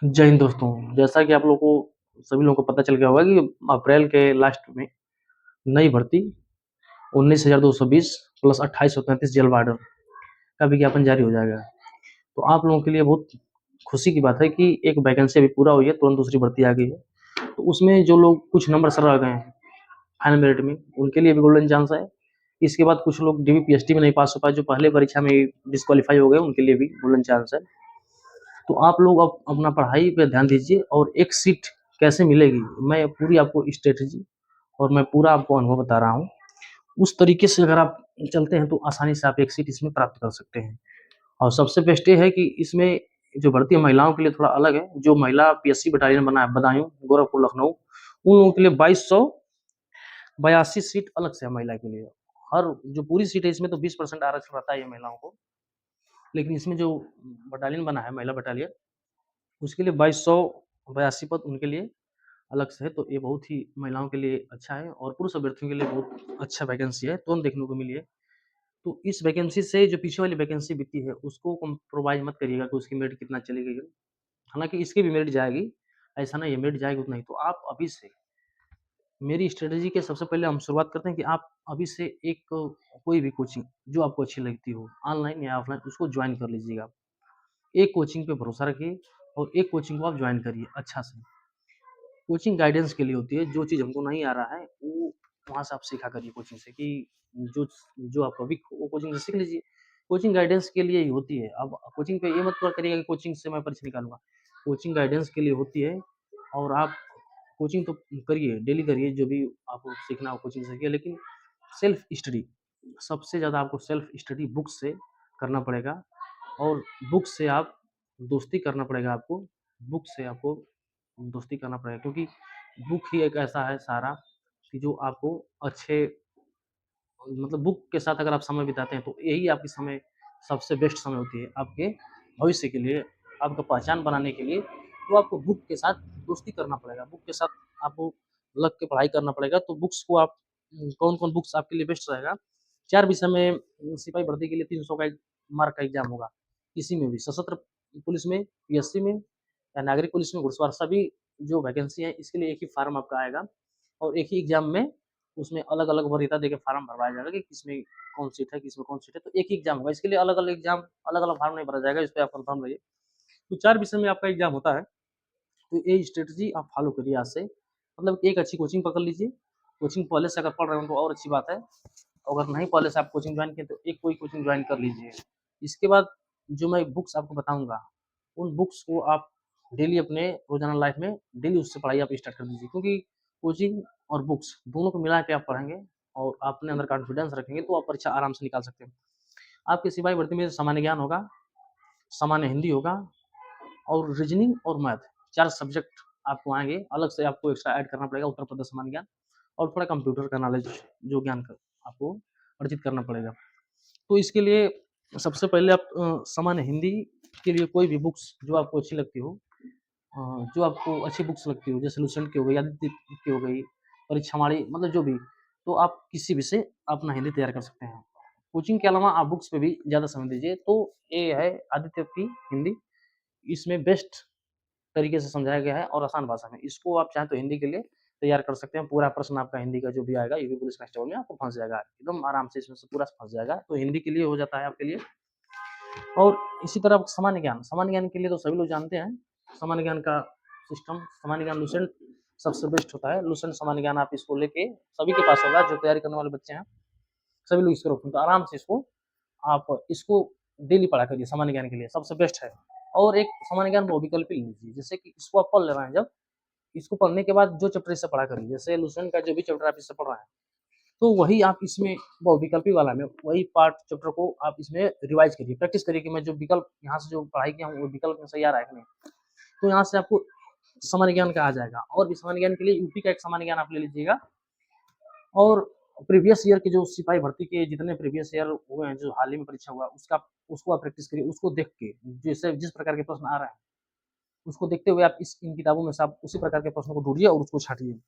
जय हिंद दोस्तों, जैसा कि आप लोगों को सभी लोगों को पता चल गया होगा कि अप्रैल के लास्ट में नई भर्ती 19,220 प्लस 2833 जेल वार्डन का विज्ञापन जारी हो जाएगा। तो आप लोगों के लिए बहुत खुशी की बात है कि एक वैकेंसी अभी पूरा हुई है, तुरंत दूसरी भर्ती आ गई है। तो उसमें जो लोग कुछ नंबर से रह गए हैं फाइनल मेरिट में, उनके लिए भी गोल्डन चांस है। इसके बाद कुछ लोग डीबी पीएचडी में नहीं पास हो पाए, जो पहले परीक्षा में डिस्क्वालीफाई हो गए, उनके लिए भी गोल्डन चांस है। तो आप लोग अब अपना पढ़ाई पे ध्यान दीजिए और एक सीट कैसे मिलेगी, मैं पूरी आपको स्ट्रेटजी और मैं पूरा आपको अनुभव बता रहा हूँ। उस तरीके से अगर आप चलते हैं तो आसानी से आप एक सीट इसमें प्राप्त कर सकते हैं। और सबसे बेस्ट ये है कि इसमें जो भर्ती है महिलाओं के लिए थोड़ा अलग है। जो महिला पीएससी बटालियन बना है बदायूं, गोरखपुर, लखनऊ, उन लोगों के लिए 2282 सीट अलग से है महिला के लिए। हर जो पूरी सीट है इसमें तो 20% आरक्षण रहता है ये महिलाओं को, लेकिन इसमें जो बटालियन बना है महिला बटालियन, उसके लिए 2282 पद उनके लिए अलग से है। तो ये बहुत ही महिलाओं के लिए अच्छा है और पुरुष अभ्यर्थियों के लिए बहुत अच्छा वैकेंसी है, तुरंत देखने को मिली है। तो इस वैकेंसी से जो पीछे वाली वैकेंसी बीती है उसको कॉम्प्रोमाइज़ मत करिएगा कि उसकी मेरिट कितना चली गई है। हालाँकि इसकी भी मेरिट जाएगी, ऐसा नहीं है मेरिट जाएगी उतना ही। तो आप अभी से मेरी स्ट्रैटेजी के सबसे पहले हम शुरुआत करते हैं कि आप अभी से एक कोई भी कोचिंग जो आपको अच्छी लगती हो, ऑनलाइन या ऑफलाइन, उसको जॉइन कर लीजिएगा। एक कोचिंग पे भरोसा रखिए और एक कोचिंग को आप जॉइन करिए अच्छा से। कोचिंग गाइडेंस के लिए होती है, जो चीज़ हमको नहीं आ रहा है वो वहाँ से आप सीखा करिए कोचिंग से, कि जो जो आपको वीक हो वो कोचिंग से सीख लीजिए। कोचिंग गाइडेंस के लिए ही होती है। अब कोचिंग पे ये मत पूरा करिएगा कि कोचिंग से मैं परीक्षा निकालूँगा। कोचिंग गाइडेंस के लिए होती है और आप कोचिंग तो करिए, डेली करिए, जो भी आपको सीखना हो कोचिंग से सीखिए, लेकिन सेल्फ स्टडी, सबसे ज़्यादा आपको सेल्फ स्टडी बुक से करना पड़ेगा। और बुक से आप दोस्ती करना पड़ेगा आपको, बुक से आपको दोस्ती करना पड़ेगा, क्योंकि बुक ही एक ऐसा है सहारा कि जो आपको अच्छे, मतलब बुक के साथ अगर आप समय बिताते हैं तो यही आपकी समय सबसे बेस्ट समय होती है आपके भविष्य के लिए, आपका पहचान बनाने के लिए। तो आपको बुक के साथ दोस्ती करना पड़ेगा, बुक के साथ आपको लग के पढ़ाई करना पड़ेगा। तो बुक्स को आप कौन-कौन बुक्स आपके लिए बेस्ट रहेगा? 4 विषय में सिपाही भर्ती के लिए 300 का मार्क का एग्ज़ाम होगा। किसी में भी सशस्त्र पुलिस में, पीएससी में या नागरिक पुलिस में, घुड़सवार, सभी जो वैकेंसी है इसके लिए एक ही फॉर्म आपका आएगा और एक ही एग्ज़ाम में उसमें अलग-अलग वरीयता देके फार्म भरवाया जाएगा कि किसमें कौन सीट है, किसमें कौन सीट है। तो एक ही एग्ज़ाम होगा, इसके लिए अलग-अलग एग्ज़ाम, अलग-अलग फार्म नहीं भरा जाएगा, इस पे आप कन्फर्म रहिए। तो 4 विषय में आपका एग्ज़ाम होता है। तो ये स्ट्रैटेजी आप फॉलो करिए आज से। मतलब एक अच्छी कोचिंग पकड़ लीजिए। कोचिंग पहले से अगर पढ़ रहे हो तो और अच्छी बात है। अगर नहीं पहले से आप कोचिंग जॉइन किए तो एक कोई कोचिंग जॉइन कर लीजिए। इसके बाद जो मैं बुक्स आपको बताऊँगा, उन बुक्स को आप डेली अपने रोज़ाना लाइफ में डेली उससे पढ़ाई आप स्टार्ट कर दीजिए, क्योंकि कोचिंग और बुक्स दोनों को मिला के आप पढ़ेंगे और आप अपने अंदर कॉन्फिडेंस रखेंगे तो आप परीक्षा आराम से निकाल सकते हैं। आपके सिपाही भर्ती में सामान्य ज्ञान होगा, सामान्य हिंदी होगा और रीजनिंग और मैथ, 4 सब्जेक्ट आपको आएँगे। अलग से आपको एक्स्ट्रा ऐड करना पड़ेगा उत्तर प्रदेश सामान्य ज्ञान और थोड़ा कंप्यूटर का नॉलेज, जो ज्ञान का आपको अर्जित करना पड़ेगा। तो इसके लिए सबसे पहले आप सामान्य हिंदी के लिए कोई भी बुक्स जो आपको अच्छी लगती हो, जो आपको अच्छी बुक्स लगती हो, जैसे लुसेंट की हो गई, आदित्य की हो गई, परीक्षामाणी, मतलब जो भी, तो आप किसी भी से अपना हिंदी तैयार कर सकते हैं। कोचिंग के अलावा आप बुक्स पे भी ज़्यादा समय दीजिए। तो ये है आदित्य की हिंदी, इसमें बेस्ट तरीके से समझाया गया है और आसान भाषा में। इसको आप चाहें तो हिंदी के लिए तैयार कर सकते हैं। पूरा प्रश्न आपका हिंदी का जो भी आएगा यूपी पुलिस कांस्टेबल में आपको फँस जाएगा, एकदम आराम से इसमें से पूरा फँस जाएगा। तो हिंदी के लिए हो जाता है आपके लिए। और इसी तरह सामान्य ज्ञान के लिए तो सभी लोग जानते हैं। सामान्य ज्ञान का सिस्टम, सामान्य ज्ञान लुसेंट सबसे बेस्ट होता है। लुसेंट सामान्य ज्ञान आप इसको लेके सभी के पास होगा, जो तैयारी करने वाले बच्चे हैं, सभी लोग इसको रखें। तो आराम से इसको डेली पढ़ा करिए, सामान्य ज्ञान के लिए सबसे बेस्ट है। और एक सामान्य ज्ञान बहुविकल्पी लीजिए, जैसे कि इसको आप पढ़ ले रहे हैं, जब इसको पढ़ने के बाद जो चैप्टर इससे पढ़ा करिए, जैसे लुसेंट का जो भी चैप्टर आप इससे पढ़ रहे हैं, तो वही आप इसमें बहुविकल्पी वाला में वही पार्ट चैप्टर को आप इसमें रिवाइज करिए, प्रैक्टिस करिए कि मैं जो विकल्प यहाँ से जो पढ़ाई किया हूँ वो विकल्प में सही आ रहा है कि नहीं। तो यहाँ से आपको सामान्य ज्ञान का आ जाएगा। और भी सामान्य ज्ञान के लिए यूपी का एक सामान्य ज्ञान आप ले लीजिएगा और प्रीवियस ईयर के जो सिपाही भर्ती के जितने प्रीवियस ईयर हुए हैं, जो हाल ही में परीक्षा हुआ उसका, उसको आप प्रैक्टिस करिए। उसको देख के जैसे जिस प्रकार के प्रश्न आ रहे हैं उसको देखते हुए आप इन किताबों में से आप उसी प्रकार के प्रश्नों को ढूंढिए और उसको छांटिए।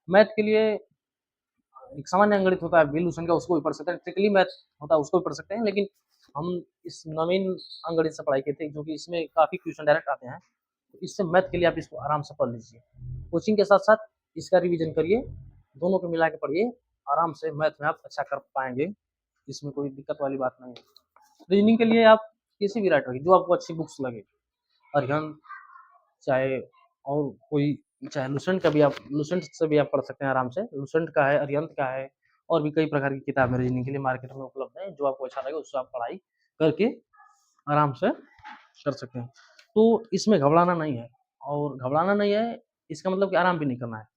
मैथ के लिए एक सामान्य अंगणित होता है विलूशन का, उसको भी पढ़ सकते हैं। ट्रिकली मैथ होता है, उसको भी पढ़ सकते हैं। लेकिन हम इस नवीन अंगणित से पढ़ाई किए थे, जो कि इसमें काफ़ी क्वेश्चन डायरेक्ट आते हैं, इससे मैथ के लिए आप इसको आराम से पढ़ लीजिए। कोचिंग के साथ-साथ इसका रिवीजन करिए, दोनों को मिला के पढ़िए, आराम से मैथ में आप अच्छा कर पाएँगे, इसमें कोई दिक्कत वाली बात नहीं है। रीजनिंग के लिए आप किसी भी राइटर की जो आपको अच्छी बुक्स लगे, अरिहंत चाहे और कोई चाहे लुसेंट का भी आप लुसेंट से भी आप पढ़ सकते हैं आराम से। लुसेंट का है, अरिहंत का है और भी कई प्रकार की किताबें रीजनिंग के लिए मार्केट में उपलब्ध हैं, जो आपको अच्छा लगे उससे आप पढ़ाई करके आराम से कर सकते हैं। तो इसमें घबराना नहीं है और घबराना नहीं है, इसका मतलब कि आराम भी नहीं करना है।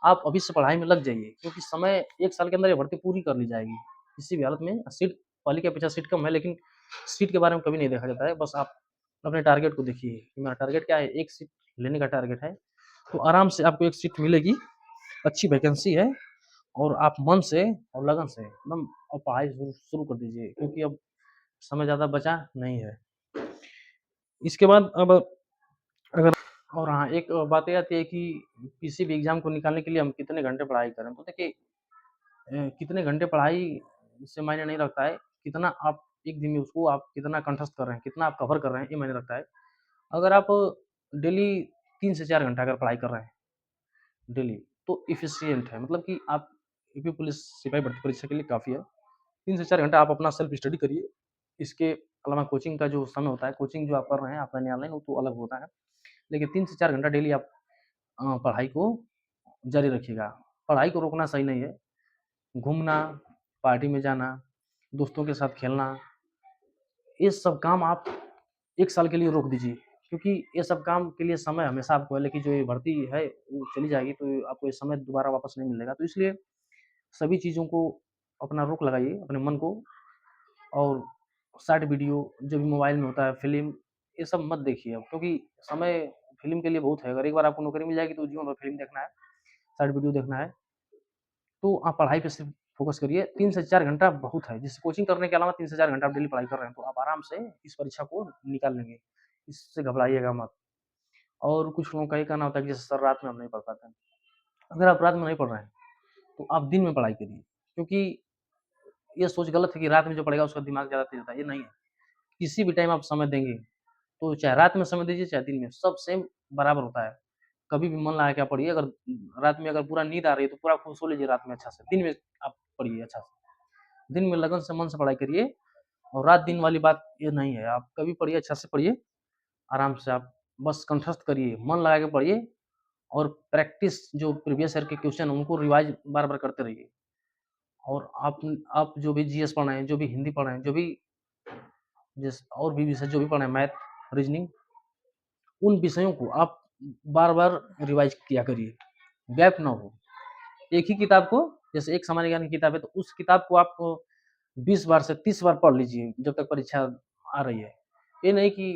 आप अभी से पढ़ाई में लग जाइए क्योंकि समय 1 साल के अंदर ये भर्ती पूरी कर ली जाएगी। किसी भी हालत में सीट वाली के अपेक्षा सीट कम है लेकिन सीट के बारे में कभी नहीं देखा जाता है। बस आप अपने टारगेट को देखिए कि मेरा टारगेट क्या है, 1 सीट लेने का टारगेट है, तो आराम से आपको 1 सीट मिलेगी, अच्छी वैकेंसी है और आप मन से और लगन से एकदम पढ़ाई शुरू शुरू कर दीजिए क्योंकि अब समय ज़्यादा बचा नहीं है। इसके बाद अब अगर और हाँ, एक बात ये आती है कि किसी भी एग्ज़ाम को निकालने के लिए हम कितने घंटे पढ़ाई करें। तो देखिए कितने घंटे पढ़ाई से मायने नहीं रखता है, कितना आप एक दिन में उसको आप कितना कंठस्थ कर रहे हैं, कितना आप कवर कर रहे हैं, ये मायने रखता है। अगर आप डेली 3 से 4 घंटा अगर पढ़ाई कर रहे हैं, डेली, तो एफिशिएंट है। मतलब कि आप यूपी पुलिस सिपाही भर्ती परीक्षा के लिए काफ़ी है। 3 से 4 घंटा आप अपना सेल्फ स्टडी करिए। इसके अलावा कोचिंग का जो समय होता है, कोचिंग जो आप कर रहे हैं ऑफ़लाइन या ऑनलाइन वो तो अलग होता है। लेकिन 3 से 4 घंटा डेली आप पढ़ाई को जारी रखिएगा। पढ़ाई को रोकना सही नहीं है। घूमना, पार्टी में जाना, दोस्तों के साथ खेलना, ये सब काम आप 1 साल के लिए रोक दीजिए क्योंकि ये सब काम के लिए समय हमेशा आपको है, लेकिन जो ये भर्ती है वो चली जाएगी तो आपको ये समय दोबारा वापस नहीं मिलेगा। तो इसलिए सभी चीज़ों को अपना रोक लगाइए, अपने मन को और शॉर्ट वीडियो जो भी मोबाइल में होता है, फ़िल्म, ये सब मत देखिए अब क्योंकि समय फ़िल्म के लिए बहुत है। अगर एक बार आपको नौकरी मिल जाएगी तो जीवन भर फ़िल्म देखना है, शॉर्ट वीडियो देखना है। तो आप पढ़ाई पे सिर्फ फ़ोकस करिए, 3 से 4 घंटा बहुत है। जैसे कोचिंग करने के अलावा 3 से 4 घंटा आप डेली पढ़ाई कर रहे हैं, तो आप आराम से इस परीक्षा को निकाल लेंगे। इससे घबराइएगा मत। और कुछ लोगों का ये कहना होता है कि जैसे सर रात में हम नहीं पढ़ पाते हैं। अगर आप रात में नहीं पढ़ रहे हैं, तो आप दिन में पढ़ाई करिए, क्योंकि ये सोच गलत है कि रात में जो पढ़ेगा उसका दिमाग ज़्यादा तेज़ होता है, ये नहीं है। किसी भी टाइम आप समय देंगे, तो चाहे रात में समय दीजिए, चाहे दिन में, सब सेम बराबर होता है। कभी भी मन लगा के आप पढ़िए, अगर रात में अगर पूरा नींद आ रही है, तो पूरा खूब सो लीजिए रात में अच्छा से, दिन में आप पढ़िए अच्छा से। दिन में लगन से मन से पढ़ाई करिए और रात-दिन वाली बात ये नहीं है, आप कभी पढ़िए, अच्छा से पढ़िए, आराम से आप बस कंठस्थ करिए, मन लगा के पढ़िए और प्रैक्टिस जो प्रीवियस ईयर के क्वेश्चन हैं, उनको रिवाइज़ बार-बार करते रहिए। और आप जो भी जीएस पढ़ रहे हैं, जो भी हिंदी पढ़ रहे हैं, जो भी जिस और भी विषय जो भी पढ़ रहे हैं, मैथ, रीज़निंग, उन विषयों को आप बार-बार रिवाइज़ किया करिए, गैप ना हो। एक ही किताब को जैसे एक सामान्य ज्ञान की किताब है, तो उस किताब को आप 20 बार से 30 बार पढ़ लीजिए, जब तक परीक्षा आ रही है। ये नहीं कि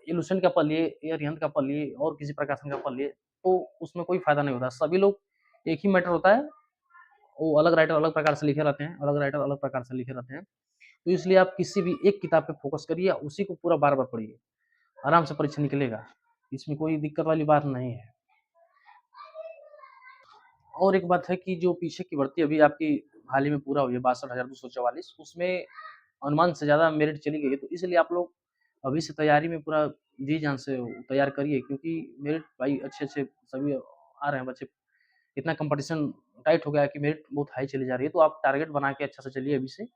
इल्लूशन का पढ़ लिए, ये अरिहंत का पढ़ लिए और किसी प्रकाशन का पढ़ लिए, तो उसमें कोई फ़ायदा नहीं होता। सभी लोग एक ही मैटर होता है, वो अलग राइटर अलग प्रकार से लिखे रहते हैं, अलग राइटर अलग प्रकार से लिखे रहते हैं। तो इसलिए आप किसी भी एक किताब पे फ़ोकस करिए, उसी को पूरा बार-बार पढ़िए, आराम से परीक्षा निकलेगा। इसमें कोई दिक्कत वाली बात नहीं है। और एक बात है कि जो पीछे की भर्ती अभी आपकी हाल ही में पूरा हुई है 62,244 उसमें अनुमान से ज़्यादा मेरिट चली गई है, तो इसलिए आप लोग अभी से तैयारी में पूरा जी-जान से तैयार करिए क्योंकि मेरिट भाई अच्छे-अच्छे सभी आ रहे हैं बच्चे। इतना कॉम्पिटिशन टाइट हो गया है कि मेरिट बहुत हाई चली जा रही है, तो आप टारगेट बना के अच्छा से चलिए अभी से।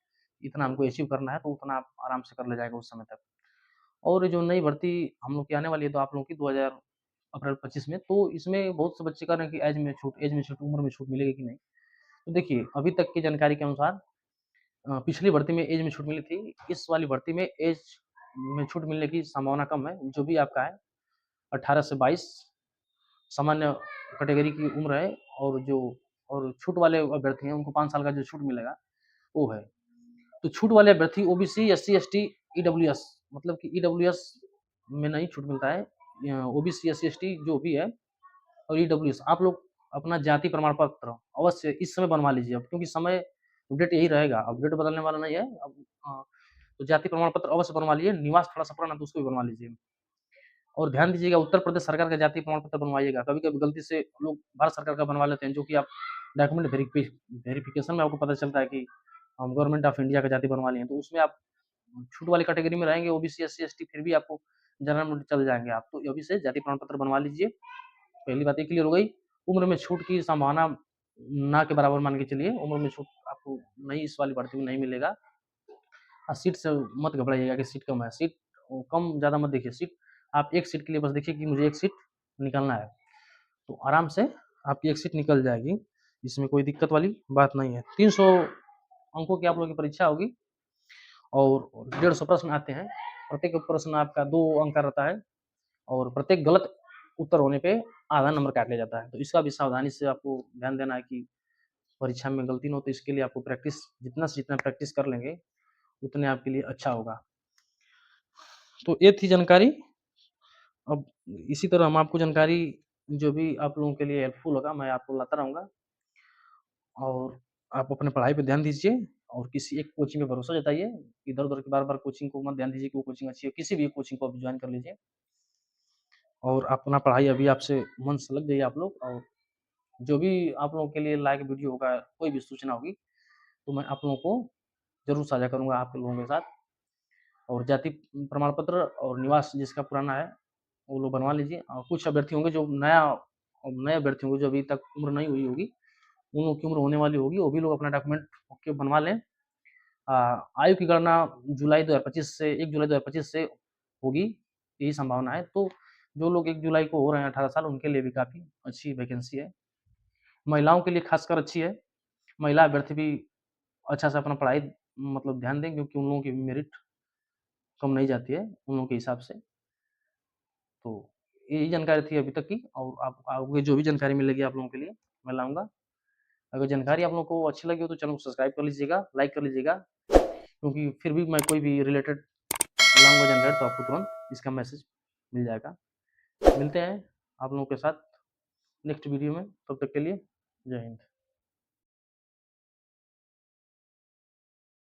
इतना हमको अचीव करना है, तो उतना आप आराम से कर ले जाएगा उस समय तक। और जो नई भर्ती हम लोग की आने वाली है, तो आप लोगों की 2000 अप्रैल 25 में, तो इसमें बहुत से बच्चे कह रहे हैं कि ऐज में छूट, उम्र में छूट मिलेगी कि नहीं? तो देखिए, अभी तक की जानकारी के अनुसार पिछली भर्ती में ऐज में छूट मिली थी, इस वाली भर्ती में ऐज में छूट मिलने की संभावना कम है। जो भी आपका है 18 से 22 सामान्य कैटेगरी की उम्र है और जो और छूट वाले अभ्यर्थी हैं, उनको 5 साल का जो छूट मिलेगा, वो है। तो छूट वाले अभ्यर्थी ओबीसी, एससी, एसटी, ईडब्ल्यूएस मतलब कि ईडब्ल्यूएस में नहीं छूट मिलता है। ओबीसी, एससी, एसटी जो भी है और ईडब्ल्यूएस आप लोग अपना जाति प्रमाण पत्र अवश्य इस समय बनवा लीजिए अब क्योंकि समय अपडेट यही रहेगा, अपडेट बदलने वाला नहीं है। अब तो जाति प्रमाण पत्र अवश्य बनवा लीजिए, निवास थोड़ा-सा पुराना है तो उसको भी बनवा लीजिए। और ध्यान दीजिएगा उत्तर प्रदेश सरकार का जाति प्रमाण पत्र बनवाइएगा। कभी-कभी गलती से लोग भारत सरकार का बनवा लेते हैं जो कि आप डॉक्यूमेंट वेरिफिकेशन में आपको पता चलता है कि हम गवर्नमेंट ऑफ इंडिया का जाति बनवा लिए हैं, तो उसमें आप छूट वाली कैटेगरी में रहेंगे ओबीसी, एससी, एसटी फिर भी आपको जनरल में चले जाएँगे आप। तो अभी से जाति प्रमाण पत्र बनवा लीजिए। पहली बात ये क्लियर हो गई। उम्र में छूट की संभावना ना के बराबर मान के चलिए, उम्र में छूट आपको नहीं, इस वाली भर्ती में नहीं मिलेगा। सीट से मत घबराइएगा कि सीट कम है, सीट कम ज़्यादा मत देखिए, सीट आप एक सीट के लिए बस देखिए कि मुझे एक सीट निकालना है, तो आराम से आपकी एक सीट निकल जाएगी, इसमें कोई दिक्कत वाली बात नहीं है। 300 अंकों की आप लोगों की परीक्षा होगी और 150 प्रश्न आते हैं। प्रत्येक प्रश्न आपका 2 अंक का रहता है और प्रत्येक गलत उत्तर होने पे आधा नंबर काट लिया जाता है। तो इसका भी सावधानी से आपको ध्यान देना है कि परीक्षा में गलती ना हो, तो इसके लिए आपको प्रैक्टिस जितना से जितना प्रैक्टिस कर लेंगे, उतने आपके लिए अच्छा होगा। तो ये थी जानकारी। अब इसी तरह हम आपको जानकारी जो भी आप लोगों के लिए हेल्पफुल होगा, मैं आपको लाता रहूँगा और आप अपने पढ़ाई पे ध्यान दीजिए और किसी एक कोचिंग पे भरोसा जताइए। इधर-उधर की बार-बार कोचिंग को मत ध्यान दीजिए कि वो कोचिंग अच्छी है, किसी भी एक कोचिंग को आप जॉइन कर लीजिए और अपना पढ़ाई अभी आपसे मन से लग जाइए आप लोग। और जो भी आप लोगों के लिए लायक वीडियो होगा, कोई भी सूचना होगी, तो मैं आप लोगों को ज़रूर साझा करूँगा आप लोगों के साथ। और जाति प्रमाण पत्र और निवास जिसका पुराना है, वो लोग बनवा लीजिए। और कुछ अभ्यर्थी होंगे जो नए अभ्यर्थी होंगे, जो अभी तक उम्र नहीं हुई होगी, उन लोगों की उम्र होने वाली होगी, वो भी लोग अपना डॉक्यूमेंट ओके बनवा लें। आयु की गणना जुलाई 2025 से 1 जुलाई 2025 से होगी, यही संभावना है। तो जो लोग 1 जुलाई को हो रहे हैं 18 साल, उनके लिए भी काफ़ी अच्छी वैकेंसी है। महिलाओं के लिए खासकर अच्छी है। महिला अभ्यर्थी भी अच्छा से अपना पढ़ाई मतलब ध्यान दें, क्योंकि उन लोगों की मेरिट कम नहीं जाती है, उन लोगों के हिसाब से। तो यही जानकारी थी अभी तक की और आप आगे जो भी जानकारी मिलेगी आप लोगों के लिए, मैं लाऊँगा। अगर जानकारी आप लोगों को अच्छी लगी हो तो चैनल को सब्सक्राइब कर लीजिएगा, लाइक कर लीजिएगा, क्योंकि फिर भी मैं कोई भी रिलेटेड लाऊँगा जानकारी तो आपको तुरंत इसका मैसेज मिल जाएगा। मिलते हैं आप लोगों के साथ नेक्स्ट वीडियो में, तब तक के लिए जय हिंद।